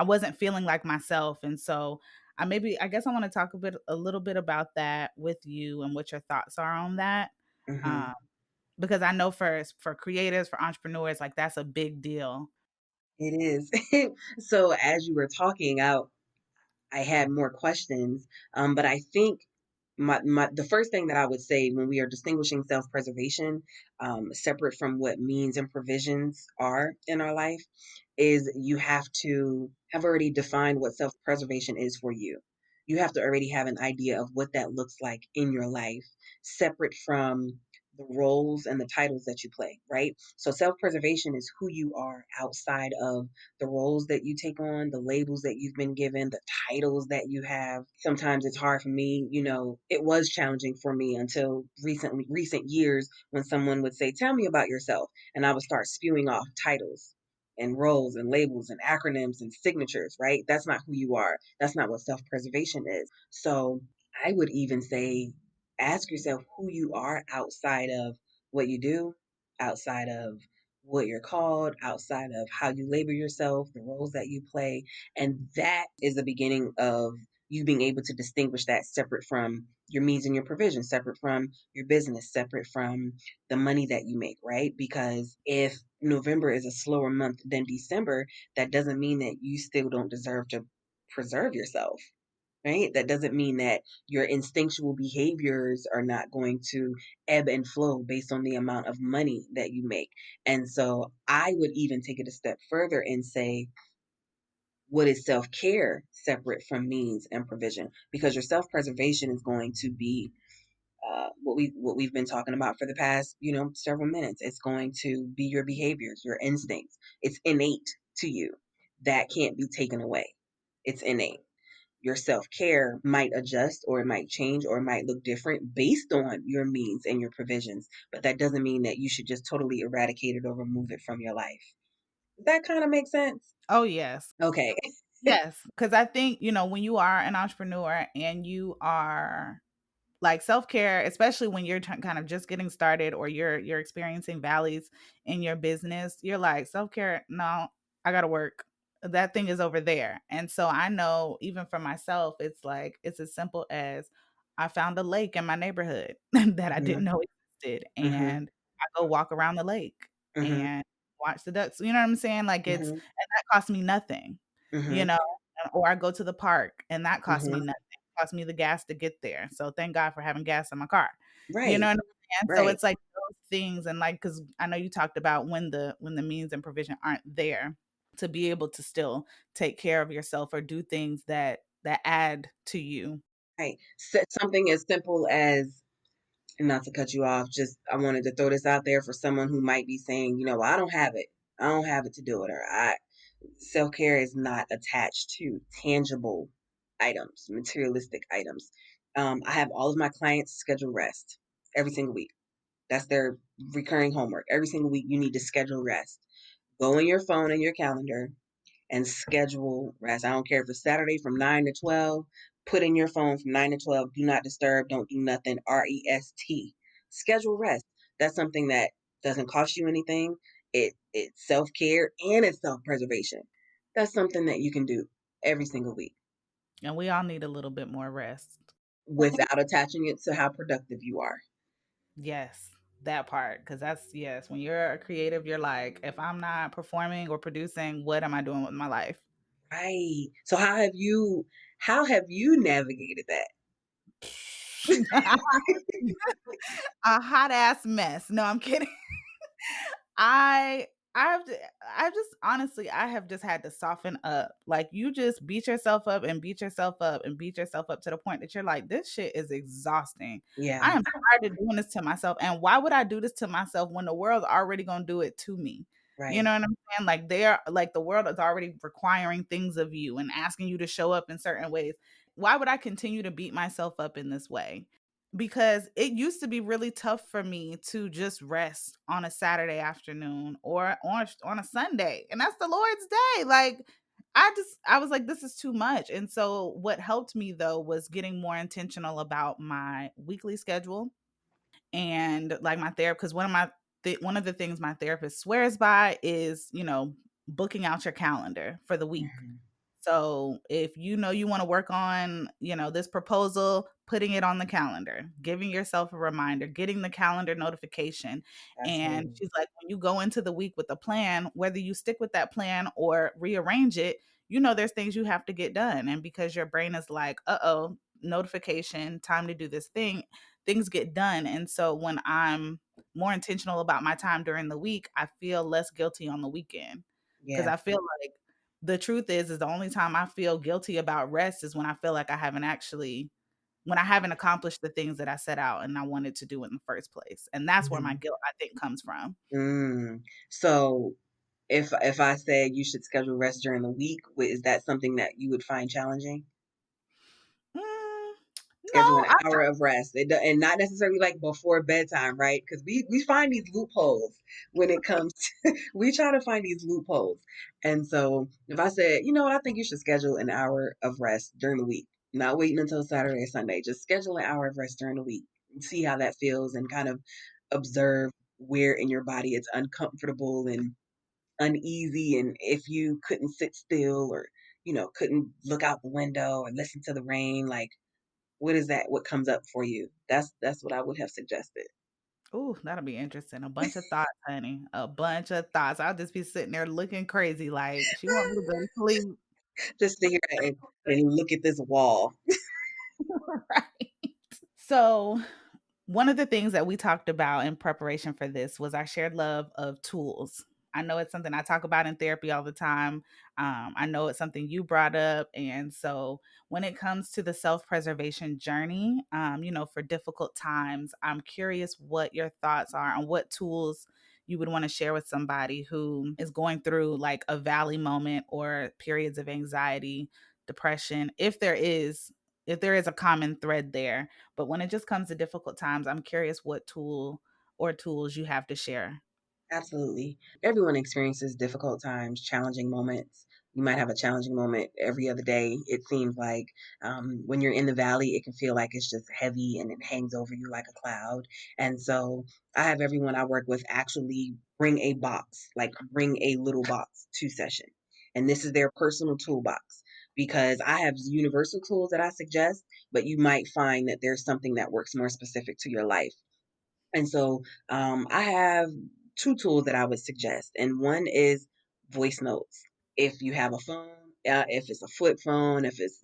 wasn't feeling like myself. And so I guess I want to talk a little bit about that with you and what your thoughts are on that. hmm. Um, because I know for creatives, for entrepreneurs, like that's a big deal. It is. So as you were talking out, I had more questions, but I think the first thing that I would say when we are distinguishing self preservation, separate from what means and provisions are in our life, is you have to have already defined what self preservation is for you. You have to already have an idea of what that looks like in your life, separate from the roles and the titles that you play, right? So self preservation is who you are outside of the roles that you take on, the labels that you've been given, the titles that you have. Sometimes it's hard for me, it was challenging for me until recent years when someone would say, "Tell me about yourself." And I would start spewing off titles and roles and labels and acronyms and signatures, right? That's not who you are. That's not what self preservation is. So I would even say, ask yourself who you are outside of what you do, outside of what you're called, outside of how you label yourself, the roles that you play. And that is the beginning of you being able to distinguish that separate from your means and your provision, separate from your business, separate from the money that you make, right? Because if November is a slower month than December, that doesn't mean that you still don't deserve to preserve yourself, right? That doesn't mean that your instinctual behaviors are not going to ebb and flow based on the amount of money that you make. And so I would even take it a step further and say, what is self care separate from means and provision? Because your self preservation is going to be what we've been talking about for the past several minutes. It's going to be your behaviors, your instincts. It's innate to you. That can't be taken away. It's innate. Your self care might adjust, or it might change, or it might look different based on your means and your provisions. But that doesn't mean that you should just totally eradicate it or remove it from your life. Does that kind of make sense? Oh, yes. Okay. Yes, because I think, when you are an entrepreneur and you are like self-care, especially when you're kind of just getting started or you're experiencing valleys in your business, you're like, self-care, no, I got to work. That thing is over there. And so I know even for myself, it's like it's as simple as I found a lake in my neighborhood that I didn't Mhm. know existed, Mhm. and I go walk around the lake Mhm. and watch the ducks. You know what I'm saying? Like it's Mhm. and that costs me nothing, you Mhm. know, or I go to the park and that costs me Mhm. nothing. It costs me the gas to get there. So thank God for having gas in my car. You know Right. what I'm saying? So Right. it's like those things, and like because I know you talked about when the means and provision aren't there to be able to still take care of yourself or do things that add to you. Right. Something as simple as, and not to cut you off, just I wanted to throw this out there for someone who might be saying, well, I don't have it. I don't have it to do it, or I self care is not attached to tangible items, materialistic items. I have all of my clients schedule rest every single week. That's their recurring homework. Every single week, you need to schedule rest. Go in your phone and your calendar and schedule rest. I don't care if it's Saturday from 9 to 12. Put in your phone from 9 to 12. Do not disturb. Don't do nothing. REST. Schedule rest. That's something that doesn't cost you anything. It's self care and it's self preservation. That's something that you can do every single week And we all need a little bit more rest. without attaching it to how productive you are. Yes, that part. Because that's, yes, when you're a creative, you're like, if I'm not performing or producing, what am I doing with my life? Right. So how have you navigated that? A hot ass mess. No, I'm kidding. I I've j I've just honestly, I have just had to soften up. Like, you just beat yourself up and beat yourself up and beat yourself up to the point that you're like, "This shit is exhausting. Yeah. I am tired of doing this to myself, and why would I do this to myself when the world's already gonna do it to me?" You Right. know what I'm saying? Like, the world is already requiring things of you and asking you to show up in certain ways. Why would I continue to beat myself up in this way? Because it used to be really tough for me to just rest on a Saturday afternoon or on a Sunday, and that's the Lord's day. Like, I was like, this is too much. And so what helped me though was getting more intentional about my weekly schedule and like my therapist, because one of the things my therapist swears by is, booking out your calendar for the week. Mhm. So if you know you want to work on, this proposal, putting it on the calendar, giving yourself a reminder, getting the calendar notification. And Absolutely. she's like, when you go into the week with a plan, whether you stick with that plan or rearrange it, there's things you have to get done. And because your brain is like, uh-oh, notification, time to do this thing, things get done. And so when I'm more intentional about my time during the week, I feel less guilty on the weekend. Because Yeah. I feel like the truth is the only time I feel guilty about rest is when I feel like when I haven't accomplished the things that I set out and I wanted to do in the first place. And that's where my Mhm. guilt, I think, comes from. Mm. So if I said you should schedule rest during the week, is that something that you would find challenging? Mm, no, Schedule an hour of rest, and not necessarily like before bedtime, right? Because we find these loopholes when it comes. We try to find these loopholes, and so if I said, you know what, I think you should schedule an hour of rest during the week, not waiting until Saturday or Sunday, just schedule an hour of rest during the week, and see how that feels, and kind of observe. where in your body it's uncomfortable and uneasy, and if you couldn't sit still or couldn't look out the window or listen to the rain, like what is that, what comes up for you? That's what I would have suggested. Ooh, that'll be interesting. A bunch of thoughts, honey. A bunch of thoughts. I'll just be sitting there looking crazy like, "She want me to go to sleep." Just to hear that and look at this wall. Right. So, one of the things that we talked about in preparation for this was our shared love of tools. I know it's something I talk about in therapy all the time. I know it's something you brought up. And so, when it comes to the self preservation journey, for difficult times, I'm curious what your thoughts are on what tools you would want to share with somebody who is going through like a valley moment or periods of anxiety, depression, if there is a common thread there, but when it just comes to difficult times, I'm curious what tool or tools you have to share. Absolutely. Everyone experiences difficult times, challenging moments. You might have a challenging moment every other day. It seems like when you're in the valley, it can feel like it's just heavy and it hangs over you like a cloud. And so I have everyone I work with actually bring a box, like bring a little box to session. And this is their personal toolbox because I have universal tools that I suggest, but you might find that there's something that works more specific to your life. And so I have two tools that I would suggest, and one is voice notes. If you have a phone, if it's a flip phone, if it's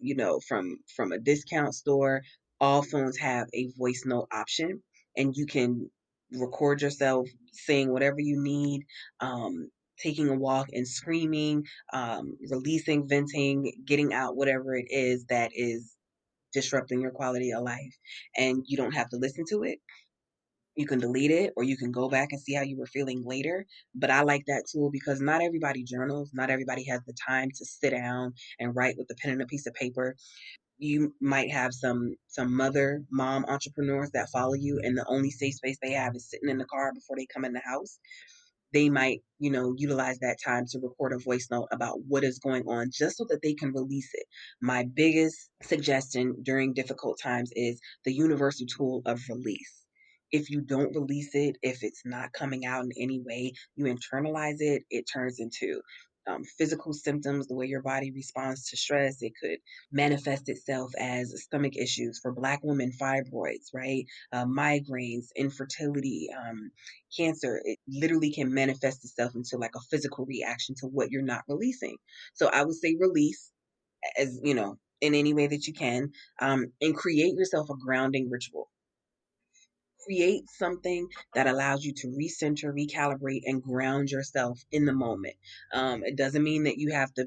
from a discount store, all phones have a voice note option, and you can record yourself saying whatever you need, taking a walk and screaming, releasing, venting, getting out whatever it is that is disrupting your quality of life, and you don't have to listen to it. You can delete it or you can go back and see how you were feeling later. But I like that tool because not everybody journals. Not everybody has the time to sit down and write with a pen and a piece of paper. You might have some mom entrepreneurs that follow you and the only safe space they have is sitting in the car before they come in the house. They might, utilize that time to record a voice note about what is going on just so that they can release it. My biggest suggestion during difficult times is the universal tool of release. If you don't release it, if it's not coming out in any way, you internalize it, it turns into physical symptoms, the way your body responds to stress. It could manifest itself as stomach issues for Black women, fibroids, right? Migraines, infertility, cancer. It literally can manifest itself into like a physical reaction to what you're not releasing. So I would say release as in any way that you can, and create yourself a grounding ritual. Create something that allows you to recenter, recalibrate, and ground yourself in the moment. It doesn't mean that you have to,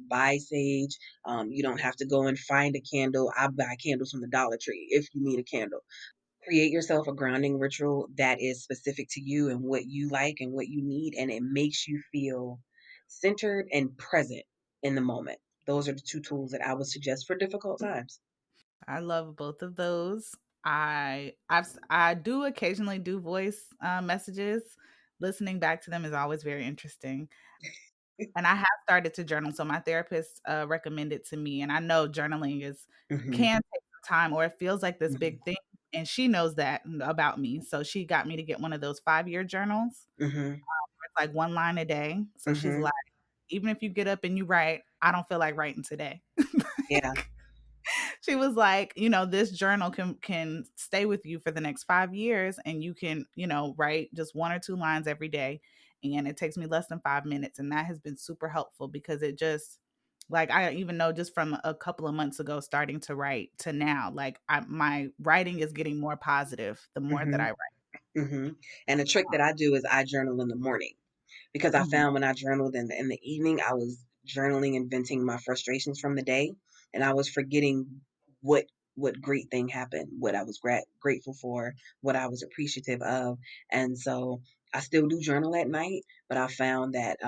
buy sage. You don't have to go and find a candle. I buy candles from the Dollar Tree if you need a candle. Create yourself a grounding ritual that is specific to you and what you like and what you need, and it makes you feel centered and present in the moment. Those are the two tools that I would suggest for difficult times. I love both of those. I do occasionally do voice messages. Listening back to them is always very interesting. And I have started to journal. So my therapist recommended to me, and I know journaling is Hmm. can take some time, or it feels like this big Hmm. thing. And she knows that about me, so she got me to get one of those 5-year journals. Hmm. It's like one line a day. So she's Hmm. like, even if you get up and you write, I don't feel like writing today. Yeah. She was like, this journal can stay with you for the next 5 years, and you can, write just one or two lines every day, and it takes me less than 5 minutes, and that has been super helpful because it just like I even know just from a couple of months ago starting to write to now, like my writing is getting more positive the more that Hmm. I write. Hmm. And a trick that I do is I journal in the morning because I Mhm. found when I journaled in the evening, I was journaling and venting my frustrations from the day, and I was forgetting what what great thing happened, what I was grateful for, what I was appreciative of, and so I still do journal at night, but I found that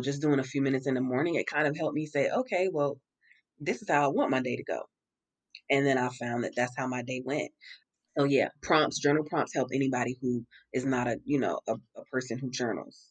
just doing a few minutes in the morning, it kind of helped me say, okay, well, this is how I want my day to go, and then I found that that's how my day went. So yeah, journal prompts help anybody who is not a person who journals.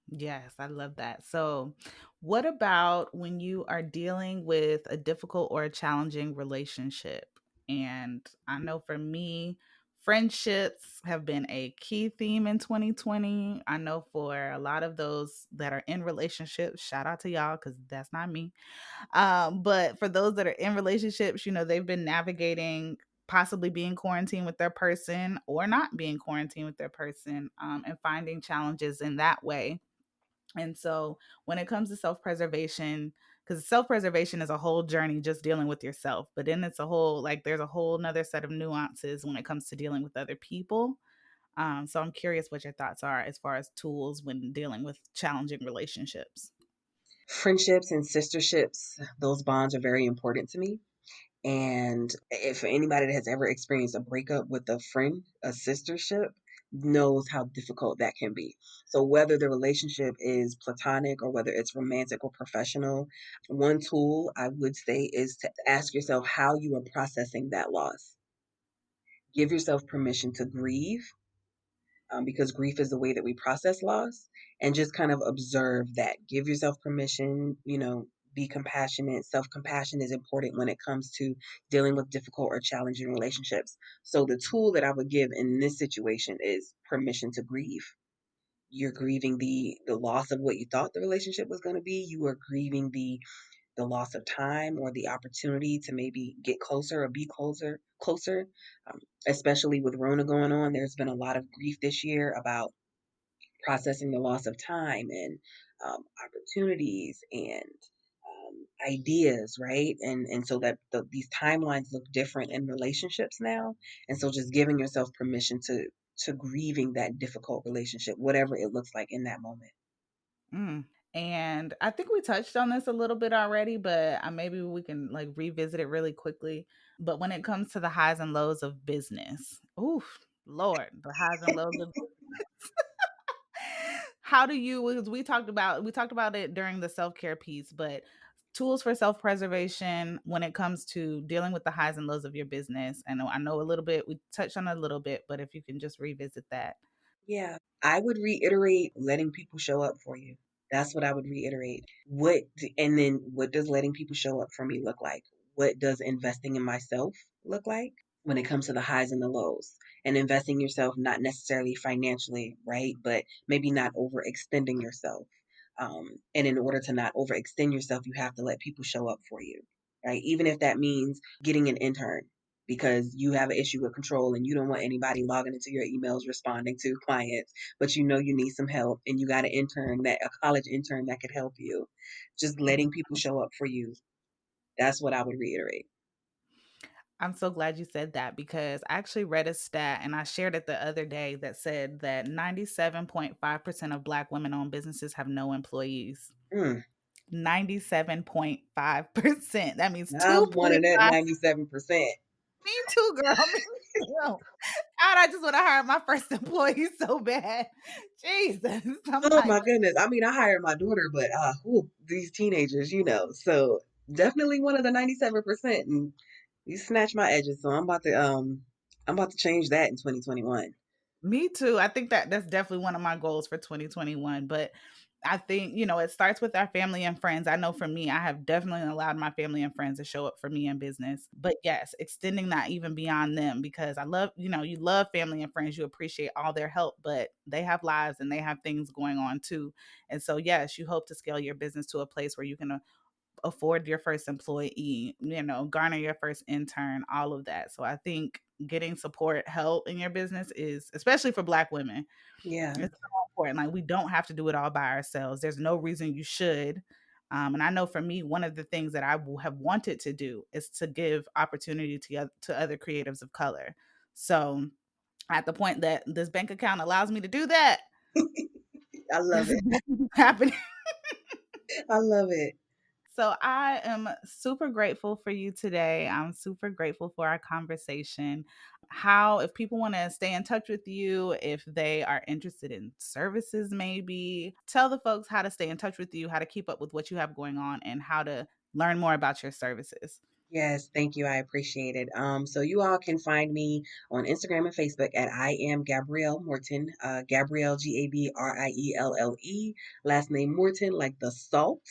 Yes, I love that. So, what about when you are dealing with a difficult or a challenging relationship? And I know for me, Friendships have been a key theme in 2020. I know for a lot of those that are in relationships, shout out to y'all because that's not me. But for those that are in relationships, they've been navigating possibly being quarantined with their person or not being quarantined with their person, and finding challenges in that way. And so when it comes to self preservation, because self preservation is a whole journey just dealing with yourself, but then it's a whole, like, there's a whole nother set of nuances when it comes to dealing with other people. So I'm curious what your thoughts are as far as tools when dealing with challenging relationships. Friendships and sisterships, those bonds are very important to me. And if anybody that has ever experienced a breakup with a friend, a sistership, knows how difficult that can be. So, whether the relationship is platonic or whether it's romantic or professional, one tool I would say is to ask yourself how you are processing that loss. Give yourself permission to grieve, because grief is the way that we process loss, and just kind of observe that. Give yourself permission, be compassionate. Self compassion is important when it comes to dealing with difficult or challenging relationships. So, the tool that I would give in this situation is permission to grieve. You're grieving the loss of what you thought the relationship was going to be. You are grieving the loss of time or the opportunity to maybe get closer or be closer. um, Especially with Rona going on, there's been a lot of grief this year about processing the loss of time and opportunities and ideas, right? And so that these timelines look different in relationships now. And so just giving yourself permission to grieving that difficult relationship, whatever it looks like in that moment. Mm. And I think we touched on this a little bit already, but maybe we can like revisit it really quickly. But when it comes to the highs and lows of business, oof, Lord, the highs and lows of how do you, because we talked about it during the self-care piece, but tools for self-preservation when it comes to dealing with the highs and lows of your business. I know a little bit, we touched on it a little bit, but if you can just revisit that. Yeah, I would reiterate letting people show up for you. That's what I would reiterate. And then what does letting people show up for me look like? What does investing in myself look like when it comes to the highs and the lows? And investing yourself, not necessarily financially, right? But maybe not overextending yourself. And in order to not overextend yourself, you have to let people show up for you, right? Even if that means getting an intern because you have an issue with control and you don't want anybody logging into your emails responding to clients, but you need some help and you got an intern, that a college intern that could help you. Just letting people show up for you. That's what I would reiterate. I'm so glad you said that because I actually read a stat and I shared it the other day that said that 97.5% of Black women owned businesses have no employees. Mm, 97.5%. That means I'm one of that 2.5. 97%. Me too, girl. Me too. God, I just want to hire my first employee so bad. Jesus. I'm Oh like, my goodness. I mean, I hired my daughter, but these teenagers, So definitely one of the 97%. And you snatch my edges, so I'm about to change that in 2021. me too. I think that that's definitely one of my goals for 2021. But I think, it starts with our family and friends. I know for me, I have definitely allowed my family and friends to show up for me in business. But yes, extending that even beyond them because I love, you love family and friends. You appreciate all their help, but they have lives and they have things going on too. And so, yes, you hope to scale your business to a place where you can afford your first employee, garner your first intern, all of that. So I think getting support, help in your business is, especially for Black women, Yeah. it's so important. Like we don't have to do it all by ourselves. There's no reason you should. And I know for me, one of the things that have wanted to do is to give opportunity to other creatives of color. So at the point that this bank account allows me to do that, I love it's it. definitely happening. I love it. So I am super grateful for you today. I'm super grateful for our conversation. If people want to stay in touch with you, if they are interested in services, maybe tell the folks how to stay in touch with you, how to keep up with what you have going on, and how to learn more about your services. Yes, thank you. I appreciate it. So you all can find me on Instagram and Facebook at I am Gabrielle Morton. Gabrielle Gabrielle. Last name Morton, like the salt.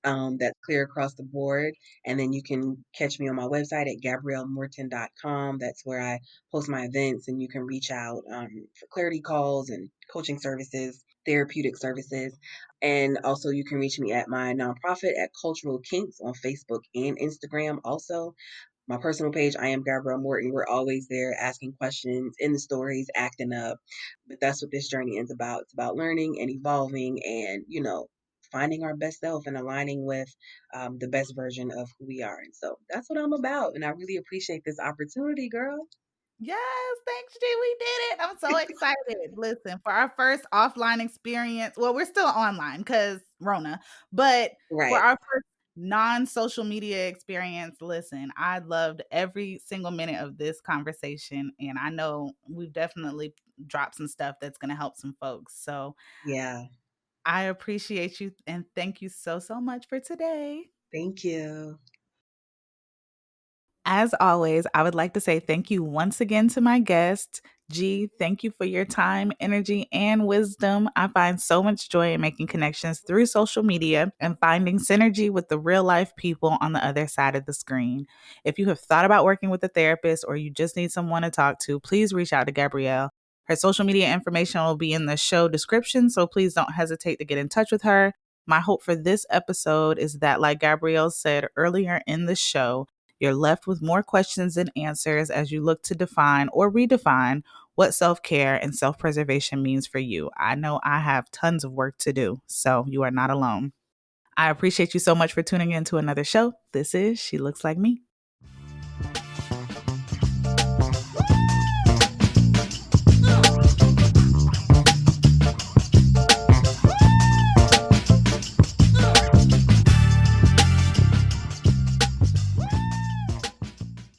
That's clear across the board. And then you can catch me on my website at GabrielleMorton.com. That's where I post my events, and you can reach out for clarity calls and coaching services, therapeutic services. And also, you can reach me at my nonprofit at Cultural Kinks on Facebook and Instagram. Also, my personal page, I am Gabrielle Morton. We're always there asking questions in the stories, acting up. But that's what this journey is about. It's about learning and evolving and, finding our best self and aligning with the best version of who we are. And so that's what I'm about. And I really appreciate this opportunity, girl. Yes, thanks, G. We did it. I'm so excited. Listen, for our first offline experience, well, we're still online because Rona, but for Right. our first non-social media experience, listen, I loved every single minute of this conversation. And I know we've definitely dropped some stuff that's going to help some folks. So Yeah. I appreciate you and thank you so, so much for today. Thank you. As always, I would like to say thank you once again to my guest. G, thank you for your time, energy, and wisdom. I find so much joy in making connections through social media and finding synergy with the real life people on the other side of the screen. If you have thought about working with a therapist or you just need someone to talk to, please reach out to Gabrielle. Her social media information will be in the show description, so please don't hesitate to get in touch with her. My hope for this episode is that, like Gabrielle said earlier in the show, you're left with more questions than answers as you look to define or redefine what self care and self preservation means for you. I know I have tons of work to do, so you are not alone. I appreciate you so much for tuning in to another show. This is She Looks Like Me.